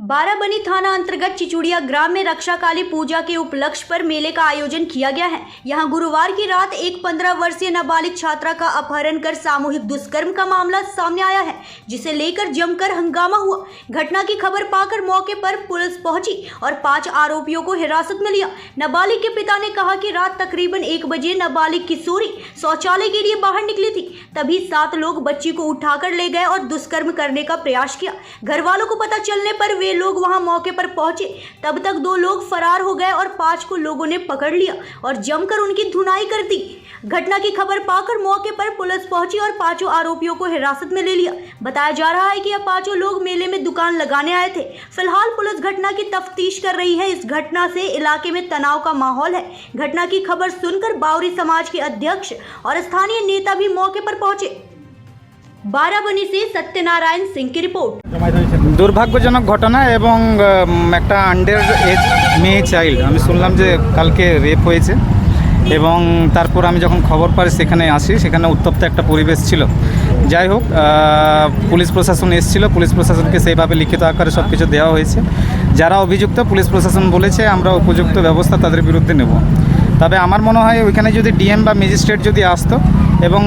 बाराबनी थाना अंतर्गत चिचुड़िया ग्राम में रक्षा काली पूजा के उपलक्ष्य पर मेले का आयोजन किया गया है। यहां गुरुवार की रात एक 15 वर्षीय नाबालिग छात्रा का अपहरण कर सामूहिक दुष्कर्म का मामला सामने आया है, जिसे लेकर जमकर हंगामा हुआ। घटना की खबर पाकर मौके पर पुलिस पहुंची और 5 आरोपियों को हिरासत में लिया। नाबालिग के पिता ने कहा कि रात तकरीबन 1 बजे नाबालिग किशोरी शौचालय के लिए बाहर निकली थी, तभी 7 लोग बच्ची को उठाकर ले गए और दुष्कर्म करने का प्रयास किया। घर वालों को पता चलने पर वे लोग वहां मौके पर पहुंचे, तब तक 2 लोग फरार हो गए और 5 को लोगों ने पकड़ लिया और जमकर उनकी धुनाई कर दी। घटना की खबर पाकर मौके पर पुलिस पहुंची और 5 आरोपियों को हिरासत में ले लिया। बताया जा रहा है कि यह 5 लोग मेले में दुकान लगाने आए थे। फिलहाल पुलिस घटना की तफ्तीश कर रही है। इस घटना से इलाके में तनाव का माहौल है। घटना की खबर सुनकर बावरी समाज के अध्यक्ष और स्थानीय नेता भी मौके पर पहुंचे। बाराबनी से सत्यनारायण सिंह की रिपोर्ट। दुर्भाग्यजनक घटना এবং একটা আন্ডার এজ মেয়ে চাইল্ড আমি শুনলাম যে কালকে রেপ হয়েছে এবং তারপর আমি যখন খবর পাই সেখানে আসি, সেখানে উত্তপ্ত একটা পরিবেশ ছিল। যাই হোক, পুলিশ প্রশাসন এসেছিল, পুলিশ প্রশাসনকে সেইভাবে লিখিত আকারে সব কিছু দেওয়া হয়েছে। যারা অভিযুক্ত পুলিশ প্রশাসন বলেছে আমরা উপযুক্ত ব্যবস্থা তাদের বিরুদ্ধে নেব। তবে আমার মনে হয় ওইখানে যদি ডিএম বা ম্যাজিস্ট্রেট যদি আসতো এবং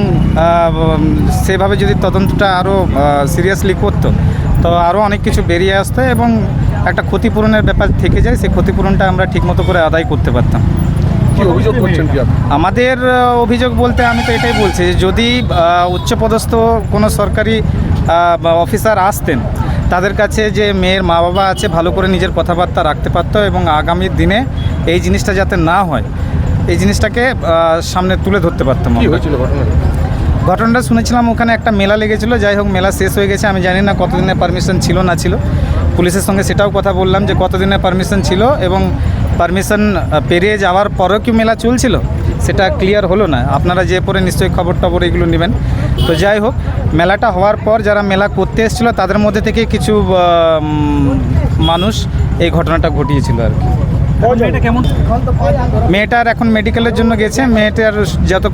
সেভাবে যদি তদন্তটা আরও সিরিয়াসলি করতো তো আরও অনেক কিছু বেরিয়ে আসতো এবং একটা ক্ষতিপূরণের ব্যাপার থেকে যায়, সেই ক্ষতিপূরণটা আমরা ঠিকমতো করে আদায় করতে পারতাম। কি অভিযোগ করছেন কি আপনি? আমাদের অভিযোগ বলতে আমি তো এটাই বলছি যে যদি উচ্চপদস্থ কোনো সরকারি অফিসার আসতেন, তাদের কাছে যে মেয়ের মা বাবা আছে ভালো করে নিজের কথাবার্তা রাখতে পারতো এবং আগামী দিনে এই জিনিসটা যাতে না হয় এই জিনিসটাকে সামনে তুলে ধরতে পারতাম। কি হয়েছিল ঘটনাটা শুনেছিলাম ওখানে একটা মেলা লেগেছিলো। যাই হোক, মেলা শেষ হয়ে গেছে। আমি জানি না কতদিনের পারমিশন ছিল না ছিল। পুলিশের সঙ্গে সেটাও কথা বললাম যে কতদিনের পারমিশন ছিল এবং পারমিশন পেরিয়ে যাওয়ার পরেও কি মেলা চলছিল সেটা ক্লিয়ার হলো না। আপনারা যে পরে নিশ্চয়ই খবর টবর এগুলো নেবেন। তো যাই হোক, মেলাটা হওয়ার পর যারা মেলা করতে এসেছিলো তাদের মধ্যে থেকে কিছু মানুষ এই ঘটনাটা ঘটিয়েছিল আর কি। মেয়েটার এখন মেডিকেলের জন্য গেছে। মেয়েটার যত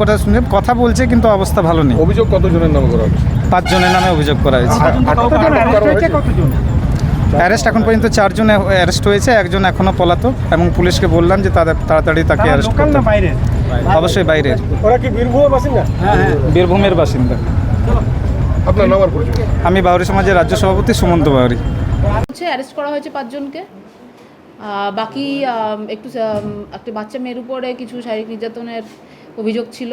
কথা বলছে কিন্তু অবস্থা ভালো নেই। অভিযোগ কতজনের নামে করা হয়েছে? 5 জনের নামে অভিযোগ করা হয়েছে। অ্যারেস্ট এখন পর্যন্ত 4 জন অ্যারেস্ট হয়েছে, একজন এখনও পলাতক এবং পুলিশকে বললাম যে তাড়াতাড়ি তাকে অ্যারেস্ট করতে। অবশ্যই বাইরের। ওরা কি বীরভূমের বাসিন্দা? হ্যাঁ, বীরভূমের বাসিন্দা। আপনার নাম আর পরিচয়? আমি বাউরি সমাজের রাজ্য সভাপতি সুমন্ত বাউরি। অ্যারেস্ট করা হয়েছে 5 জনকে। বাকি একটা বাচ্চা মেয়ের উপরে কিছু শারীরিক নির্যাতনের অভিযোগ ছিল।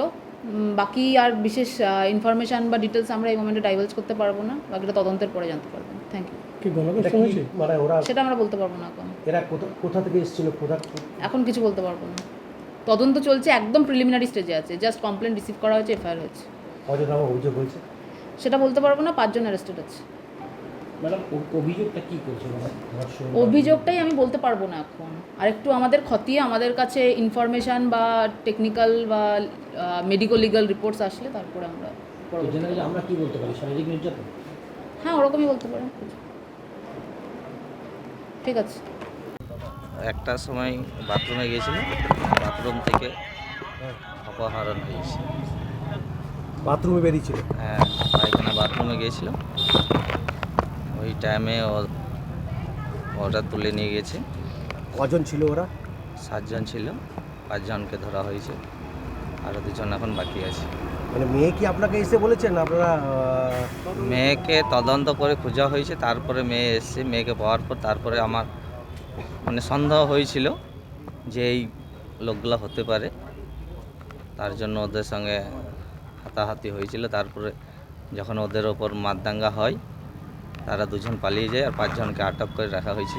বাকি আর বিশেষ ইনফরমেশান বা ডিটেলস আমরা এই মোমেন্টে ডাইভালজ করতে পারবো না। বাকিটা তদন্তের পরে জানতে পারবেন। Thank you. সেটা আমরা বলতে পারবো না এখন। এরা কোথা থেকে এসেছিল? এখন কিছু বলতে পারবো না। তদন্ত চলছে, একদম প্রিলিমিনারি স্টেজে আছে। জাস্ট কমপ্লেন রিসিভ করা হয়েছে, এফআইআর হয়েছে। কজন অভিযোগ হয়েছে সেটা বলতে পারবো না। 5 জন অ্যারেস্টেড আছে। ম্যাডাম, অভিযোগটা কী করছে? অভিযোগটাই আমি বলতে পারবো না এখন। আর একটু আমাদের খতিয়ে আমাদের কাছে ইনফরমেশান বা টেকনিক্যাল বা মেডিকো লিগাল রিপোর্টস আসলে তারপরে আমরা আমরা কি বলতে পারি? শারীরিক নির্যাতন? হ্যাঁ, ওরকমই বলতে পারেন। ঠিক আছে। একটার সময় বাথরুমে গিয়েছিল, বাথরুম থেকে অপহরণ হয়েছে। বাথরুমে বেরিয়েছিল? হ্যাঁ, পায়খানা বাথরুমে গিয়েছিল। ওই টাইমে ওরা তুলে নিয়ে গেছে। কজন ছিল ওরা? 7 জন ছিল। 5 জনকে ধরা হয়েছে, আরও 2 জন এখন বাকি আছে। মানে মেয়ে কি আপনাকে এসে বলেছেন? আপনারা মেয়েকে তদন্ত করে খোঁজা হয়েছে, তারপরে মেয়ে এসছে। মেয়েকে পাওয়ার পর তারপরে আমার মানে সন্দেহ হয়েছিল যে এই লোকগুলো হতে পারে, তার জন্য ওদের সঙ্গে হাতাহাতি হয়েছিল। তারপরে যখন ওদের ওপর মারদাঙ্গা হয় তারা 2 জন পালিয়ে যায় আর 5 জনকে আটক করে রাখা হয়েছিল।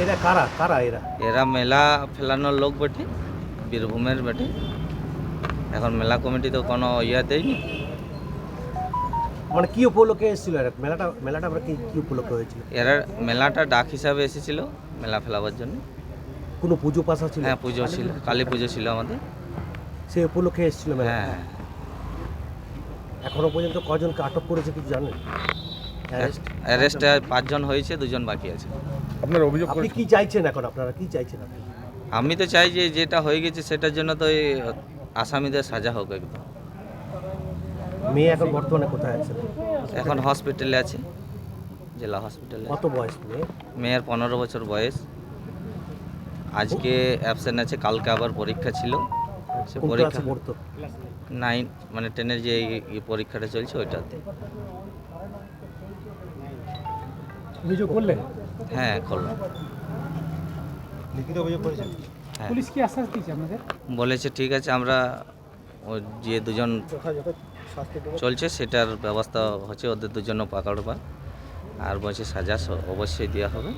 এরা কারা? এরা মেলা ফেলানোর লোক বেটে, বীরভূমের বেটে। এখন মেলা কমিটি তো কোনো দেয়নি। মানে কি উপলক্ষে এসেছিল মেলাটা আমরা কি উপলক্ষে হয়েছিল? এরা মেলাটা ডাক হিসাবে এসেছিল মেলা ফেলাবার জন্য। কোনো পুজো পাশা ছিল? হ্যাঁ, পুজো ছিল, কালী পুজো ছিল আমাদের। সেই উপলক্ষে এসেছিল মেলা? হ্যাঁ। এখনো পর্যন্ত কজনকে আটক করেছে কিছু জানেন? অ্যারেস্ট 5 জন হয়েছে, 2 জন বাকি আছে। আপনার অভিযোগ আপনি কি চাইছেন এখন? আপনারা কি চাইছেন? আমি তো চাই যে যেটা হয়ে গেছে সেটার জন্য তো এই আসামিদের সাজা হোক একদম। মেয়ে এখন বর্তমানে কোথায় আছে? এখন হসপিটালে আছে। জেলা হসপিটালে। কত বয়স মেয়ে? মেয়ের 15 বছর বয়স। আজকে অ্যাবসেন্ট আছে, কালকে আবার পরীক্ষা ছিল। সে কোন পরীক্ষা ক্লাসে পড়তো? 9 মানে 10-এর যে এই পরীক্ষাটা চলছে ওইটাতে। অভিযোগ করলেন? হ্যাঁ, করলাম। লিখিত অভিযোগ করেছেন? হ্যাঁ, পুলিশ কি আশ্বাস দিয়েছে আপনাদের? বলেছে ঠিক আছে, আমরা ওই যে দুজন চলছে সেটার ব্যবস্থা হচ্ছে, ওদের দুজনও পাকড়বা, আর বলছে সাজা অবশ্যই দেওয়া হবে।